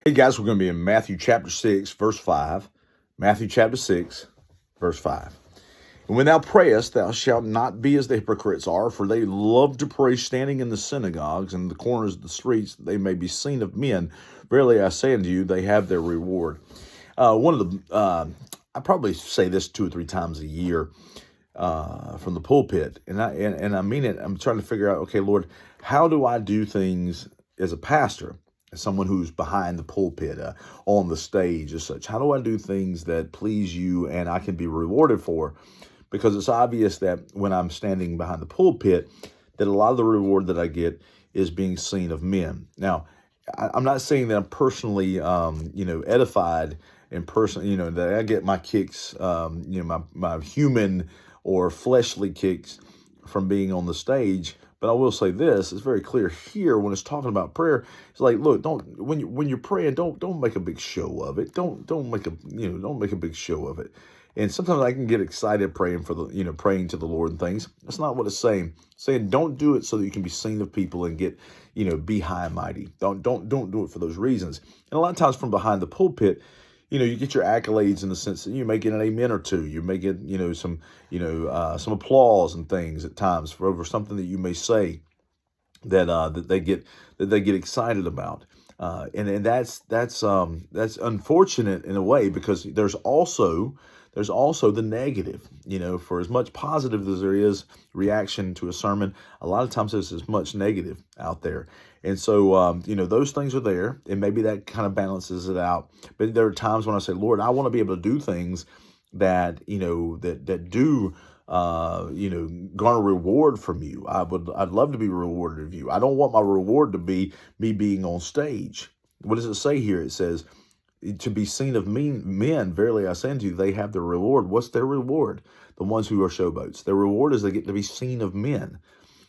Hey guys, we're going to be in Matthew chapter 6, verse 5. Matthew chapter 6, verse 5. And when thou prayest, thou shalt not be as the hypocrites are, for they love to pray standing in the synagogues and the corners of the streets, that they may be seen of men. Verily I say unto you, they have their reward. I probably say this 2 or 3 times a year from the pulpit, and I mean it. I'm trying to figure out, okay, Lord, how do I do things as a pastor, as someone who's behind the pulpit, on the stage as such? How do I do things that please you and I can be rewarded for? Because it's obvious that when I'm standing behind the pulpit, that a lot of the reward that I get is being seen of men. Now, I'm not saying that I'm personally, edified in person, that I get my kicks, my human or fleshly kicks from being on the stage. But I will say this: it's very clear here when it's talking about prayer. It's like, look, when you're praying, don't make a big show of it. Don't make a big show of it. And sometimes I can get excited praying praying to the Lord and things. That's not what it's saying. It's saying don't do it so that you can be seen of people and get, be high and mighty. Don't do it for those reasons. And a lot of times from behind the pulpit, you get your accolades in the sense that you may get an amen or two. You may get, some applause and things at times for over something that you may say that they get excited about. And that's unfortunate in a way, because there's also the negative. For as much positive as there is reaction to a sermon, a lot of times there's as much negative out there. And so, those things are there, and maybe that kind of balances it out. But there are times when I say, Lord, I want to be able to do things that, that do, garner reward from you. I'd love to be rewarded of you. I don't want my reward to be me being on stage. What does it say here? It says, to be seen of men, verily I say unto you, they have their reward. What's their reward? The ones who are showboats. Their reward is they get to be seen of men.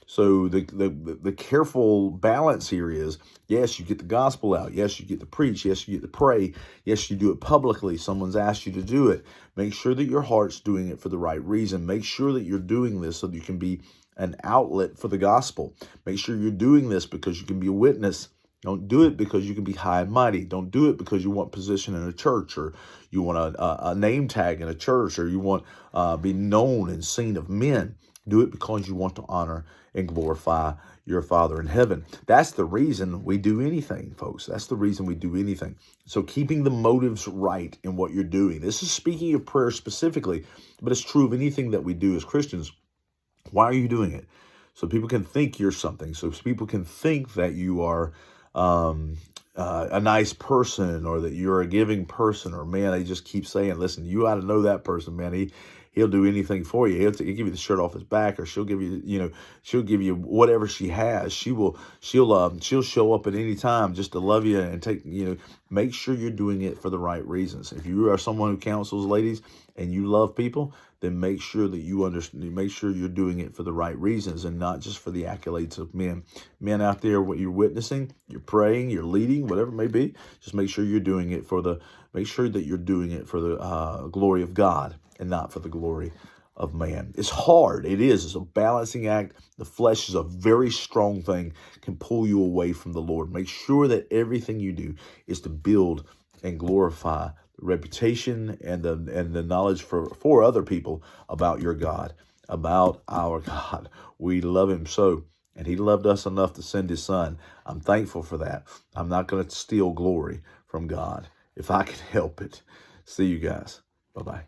So the careful balance here is, yes, you get the gospel out. Yes, you get to preach. Yes, you get to pray. Yes, you do it publicly. Someone's asked you to do it. Make sure that your heart's doing it for the right reason. Make sure that you're doing this so that you can be an outlet for the gospel. Make sure you're doing this because you can be a witness. Don't do it because you can be high and mighty. Don't do it because you want position in a church, or you want a name tag in a church, or you want be known and seen of men. Do it because you want to honor and glorify your Father in heaven. That's the reason we do anything, folks. That's the reason we do anything. So keeping the motives right in what you're doing. This is speaking of prayer specifically, but it's true of anything that we do as Christians. Why are you doing it? So people can think you're something. So people can think that you are a nice person, or that you're a giving person, or man, they just keep saying, listen, you ought to know that person, man. He'll do anything for you. He'll give you the shirt off his back, or she'll give you, whatever she has. She'll show up at any time just to love you and take, make sure you're doing it for the right reasons. If you are someone who counsels ladies and you love people, then make sure that you understand, make sure you're doing it for the right reasons and not just for the accolades of men. Men out there, what you're witnessing, you're praying, you're leading, whatever it may be, just make sure you're doing it for the glory of God and not for the glory of man. It's hard. It is. It's a balancing act. The flesh is a very strong thing, can pull you away from the Lord. Make sure that everything you do is to build and glorify the reputation and the knowledge for other people about your God, about our God. We love him so, and he loved us enough to send his son. I'm thankful for that. I'm not going to steal glory from God if I can help it. See you guys. Bye-bye.